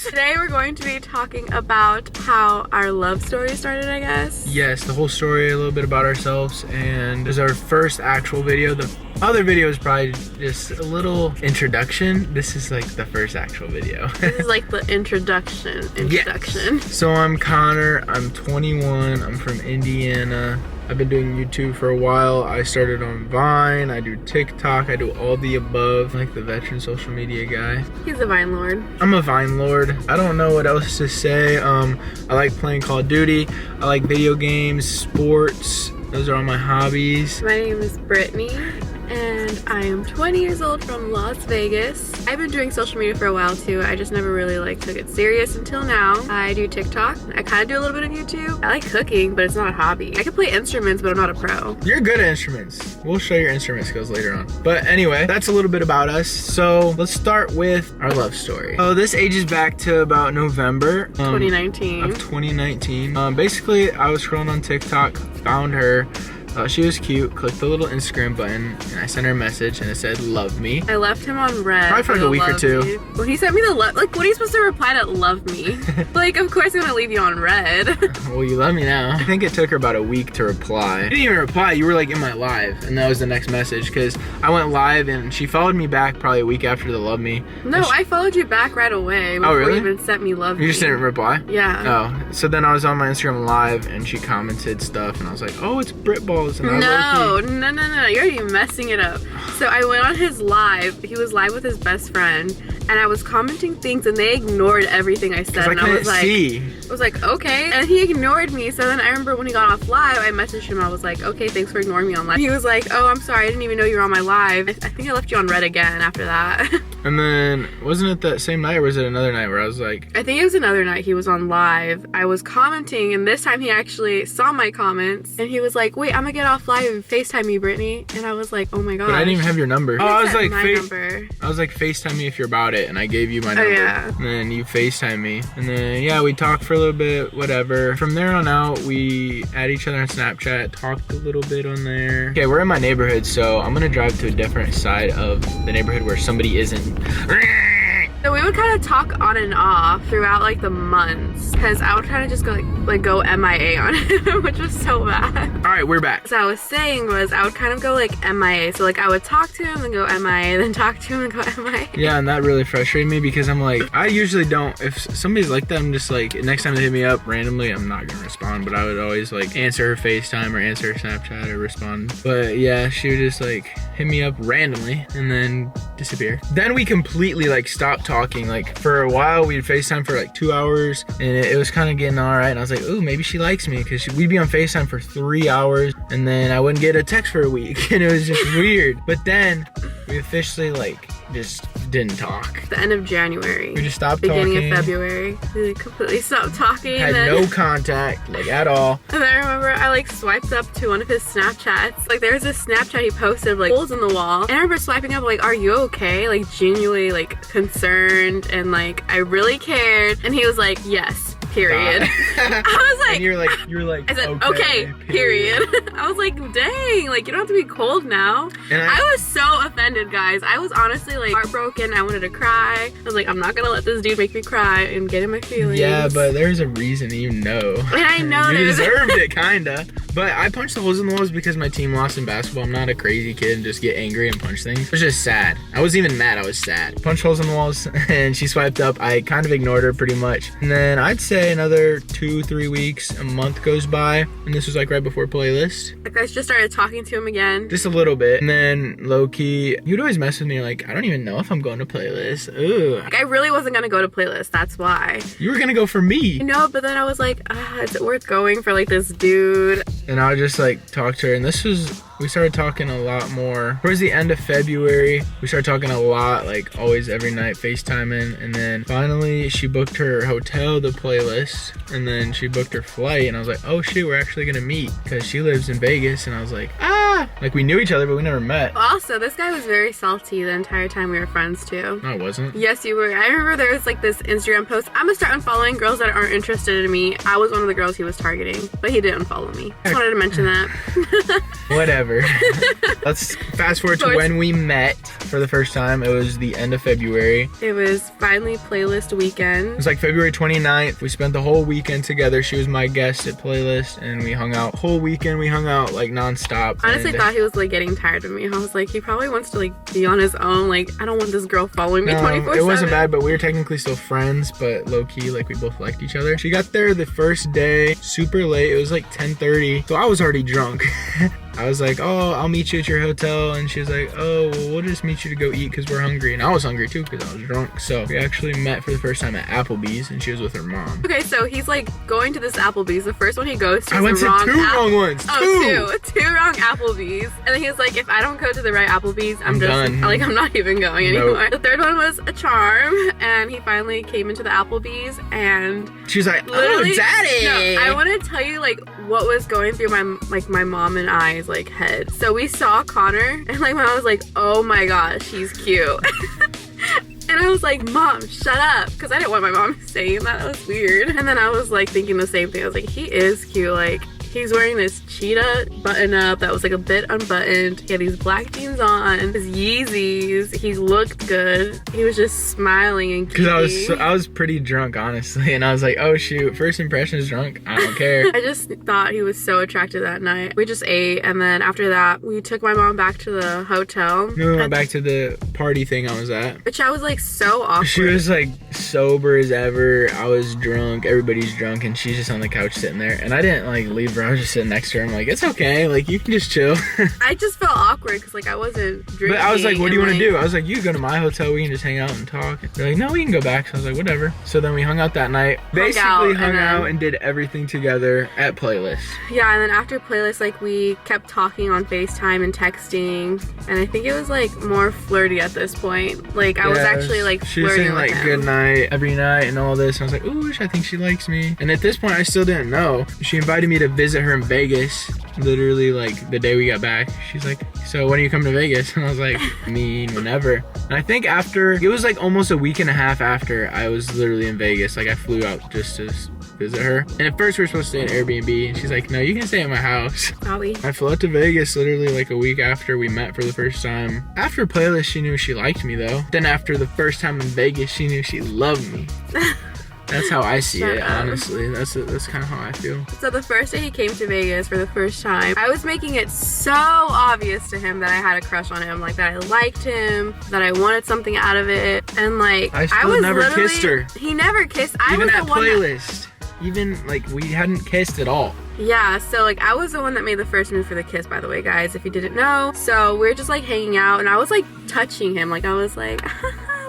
Today we're going to be talking about how our love story started, I guess. Yes, the whole story, a little bit about ourselves, and this is our first actual video. The other video is probably just a little introduction. This is like the first actual video. This is like the introduction. Yes. So I'm Connor, I'm 21, I'm from Indiana. I've been doing YouTube for a while. I started on Vine, I do TikTok, I do all the above, like the veteran social media guy. He's a Vine Lord. I'm a Vine Lord. I don't know what else to say. I like playing Call of Duty. I like video games, sports. Those are all my hobbies. My name is Brittany, and I am 20 years old from Las Vegas. I've been doing social media for a while too. I just never really took it serious until now. I do TikTok. I kind of do a little bit of YouTube. I like cooking, but it's not a hobby. I can play instruments, but I'm not a pro. You're good at instruments. We'll show your instrument skills later on. But anyway, that's a little bit about us. So let's start with our love story. Oh, this ages back to about November 2019. Of 2019. Basically, I was scrolling on TikTok, found her. She was cute, clicked the little Instagram button, and I sent her a message and it said, love me. I left him on red. Probably for like a week or two. When he sent me the love, what are you supposed to reply to love me? Like, of course I'm gonna leave you on red. Well, you love me now. I think it took her about a week to reply. You didn't even reply, you were like in my live, and that was the next message, because I went live and she followed me back probably a week after the love me. No, I followed you back right away before really? you even sent me love me. You just didn't reply? Yeah. Oh, so then I was on my Instagram live and she commented stuff and I was like, oh, it's Britt Balls. And No, you're already messing it up. So I went on his live. He was live with his best friend, and I was commenting things, and they ignored everything I said. And I was like, okay. And he ignored me. So then I remember when he got off live, I messaged him. I was like, okay, thanks for ignoring me on live. He was like, oh, I'm sorry. I didn't even know you were on my live. I think I left you on red again after that. And then, wasn't it that same night or was it another night where I was like... I think it was another night he was on live. I was commenting, and this time he actually saw my comments, and he was like, wait, I'm gonna get off live and FaceTime me, Brittany. And I was like, oh my god. But I didn't even have your number. Oh, I was like, number. I was like, FaceTime me if you're about it, and I gave you my number. Oh, yeah. And then you FaceTime me. And then, yeah, we talked for a little bit, whatever. From there on out, we add each other on Snapchat, talked a little bit on there. Okay, we're in my neighborhood, so I'm gonna drive to a different side of the neighborhood where somebody isn't. So we would kind of talk on and off throughout like the months, because I would kind of just go go MIA on him, which was so bad. All right, we're back. So I was saying was I would kind of go like MIA. So like I would talk to him and go MIA, then talk to him and go MIA. Yeah, and that really frustrated me because I'm like, I usually don't, if somebody's like that, I'm just like, next time they hit me up randomly, I'm not gonna respond, but I would always like answer her FaceTime or answer her Snapchat or respond. But yeah, she would just like hit me up randomly and then disappear. Then we completely like stopped talking. Like for a while we'd FaceTime for like 2 hours and it was kind of getting all right, and I was like, ooh, maybe she likes me, because we'd be on FaceTime for 3 hours and then I wouldn't get a text for a week and it was just weird. But then we officially like just didn't talk. The end of January. We just stopped Beginning talking. of February. We like completely stopped talking. Had no contact, like at all. And then I remember I like swiped up to one of his Snapchats. Like there was this Snapchat he posted of like holes in the wall. And I remember swiping up like, are you okay? Like genuinely like concerned and like I really cared. And he was like, yes. Period. I was like, and you're like, I said, okay, period. I was like, dang, like you don't have to be cold now. And I was so offended, guys. I was honestly like heartbroken. I wanted to cry. I was like, I'm not gonna let this dude make me cry and get in my feelings. Yeah, but there's a reason, you know. And I know you deserved it, kinda. But I punched the holes in the walls because my team lost in basketball. I'm not a crazy kid and just get angry and punch things. It was just sad. I wasn't even mad, I was sad. Punched holes in the walls and she swiped up. I kind of ignored her pretty much. And then I'd say another 2-3 weeks, a month goes by, and this was like right before playlist. Like I just started talking to him again. Just a little bit. And then low-key, you'd always mess with me like, I don't even know if I'm going to playlist. Ooh. Like I really wasn't gonna go to playlist, that's why. You were gonna go for me. No, but then I was like, is it worth going for like this dude? And I would just like talk to her, and this was, we started talking a lot more towards the end of February. We started talking a lot, like always every night, FaceTiming. And then finally she booked her hotel, the playlist, and then she booked her flight, and I was like, oh shit, we're actually gonna meet, because she lives in Vegas. And I was like, Yeah, like we knew each other, but we never met. Also, this guy was very salty the entire time we were friends too. No, I wasn't. Yes, you were. I remember there was like this Instagram post. I'm gonna start unfollowing girls that aren't interested in me. I was one of the girls he was targeting, but he didn't unfollow me. Just wanted to mention that. Whatever. Let's fast forward to when we met for the first time. It was the end of February. It was finally playlist weekend. It was like February 29th. We spent the whole weekend together. She was my guest at playlist, and we hung out whole weekend. We hung out like nonstop. I honestly thought he was like getting tired of me. I was like, he probably wants to like be on his own. Like, I don't want this girl following me 24/7. It wasn't bad, but we were technically still friends, but low key, like we both liked each other. She got there the first day super late. It was like 10:30, so I was already drunk. I was like, oh, I'll meet you at your hotel. And she was like, oh, well, we'll just meet you to go eat because we're hungry. And I was hungry too because I was drunk. So we actually met for the first time at Applebee's, and she was with her mom. Okay, so he's like going to this Applebee's. The first one he goes to I went to two wrong ones. Two wrong Applebee's. And then he's like, if I don't go to the right Applebee's, I'm just done. Like, I'm not even going anymore. Nope. The third one was a charm, and he finally came into the Applebee's, and she was like, oh, daddy. No, I want to tell you like what was going through my mom and I's like head. So we saw Connor, and like my mom was like, oh my gosh, he's cute. And I was like, Mom, shut up, because I didn't want my mom saying that. That was weird. And then I was like thinking the same thing. I was like, he is cute. Like, he's wearing this cheetah button up that was like a bit unbuttoned. He had these black jeans on, his Yeezys. He looked good. He was just smiling and cute. Because I was pretty drunk, honestly, and I was like, oh shoot, first impression is drunk. I don't care. I just thought he was so attractive that night. We just ate, and then after that, we took my mom back to the hotel. We went back to the party thing I was at. Which I was like so awkward. She was like sober as ever. I was drunk. Everybody's drunk, and she's just on the couch sitting there. And I didn't like leave her. I was just sitting next to her. I'm like, it's okay. Like, you can just chill. I just felt awkward because like I wasn't drinking. But I was like, what do you want to do? I was like, you go to my hotel. We can just hang out and talk. They're like, no, we can go back. So I was like, whatever. So then we hung out that night. Basically hung out and did everything together at playlist. Yeah, and then after playlist, like we kept talking on FaceTime and texting. And I think it was like more flirty at this point. Like I was actually like she was saying like good night every night and all this. And I was like, ooh, I think she likes me. And at this point, I still didn't know. She invited me to visit her in Vegas. Literally like the day we got back. She's like, so when are you coming to Vegas? And I was like, I mean, whenever. And I think after, it was like almost a week and a half after I was literally in Vegas. Like I flew out just to visit her. And at first we were supposed to stay in Airbnb, and she's like, no, you can stay at my house. I flew out to Vegas literally like a week after we met for the first time. After playlist, she knew she liked me though. Then after the first time in Vegas, she knew she loved me. That's how I see it, honestly. That's kind of how I feel. So the first day he came to Vegas for the first time, I was making it so obvious to him that I had a crush on him, like that I liked him, that I wanted something out of it, and like I was never kissed her. He never kissed. Even at playlist. Even like we hadn't kissed at all. Yeah, so like I was the one that made the first move for the kiss, by the way, guys, if you didn't know. So we were just like hanging out, and I was like touching him, like I was like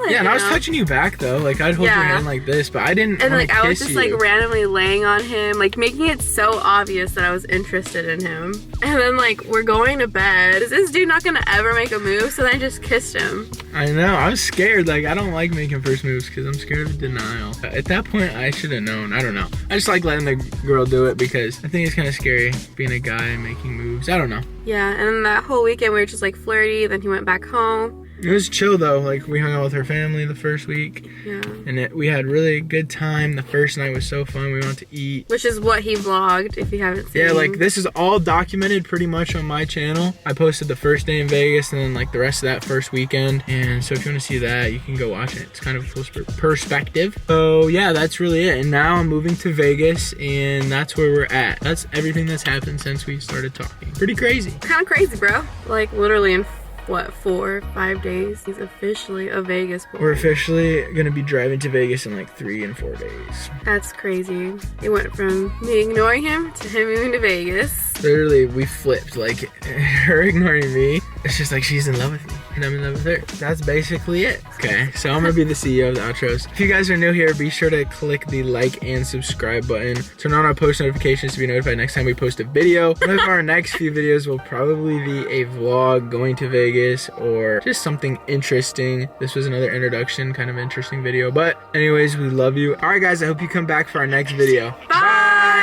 yeah, and I was touching you back though, like I'd hold your hand like this, but I didn't and like I was just you. Like randomly laying on him, like making it so obvious that I was interested in him. And then like we're going to bed. Is this dude not gonna ever make a move? So then I just kissed him. I know, I was scared. Like I don't like making first moves because I'm scared of denial. At that point I should have known. I don't know, I just like letting the girl do it because I think it's kind of scary being a guy and making moves. I don't know. Yeah, and then that whole weekend we were just like flirty. Then he went back home. It was chill though, like we hung out with her family the first week. Yeah. And we had really good time. The first night was so fun. We went to eat. Which is what he vlogged, if you haven't seen. Yeah, like this is all documented pretty much on my channel. I posted the first day in Vegas and then like the rest of that first weekend. And so if you want to see that, you can go watch it. It's kind of a cool perspective. So yeah, that's really it. And now I'm moving to Vegas and that's where we're at. That's everything that's happened since we started talking. Pretty crazy. Kind of crazy, bro. Like literally in what, 4 or 5 days? He's officially a Vegas boy. We're officially gonna be driving to Vegas in like 3 and 4 days. That's crazy. It went from me ignoring him to him moving to Vegas. Literally, we flipped. Like, her ignoring me, it's just like she's in love with me and I'm in love with her. That's basically it. Okay, so I'm gonna be the CEO of the outros. If you guys are new here, be sure to click the like and subscribe button. Turn on our post notifications to be notified next time we post a video. One of our next few videos will probably be a vlog going to Vegas or just something interesting. This was another introduction, kind of interesting video. But anyways, we love you. All right, guys, I hope you come back for our next video. Bye.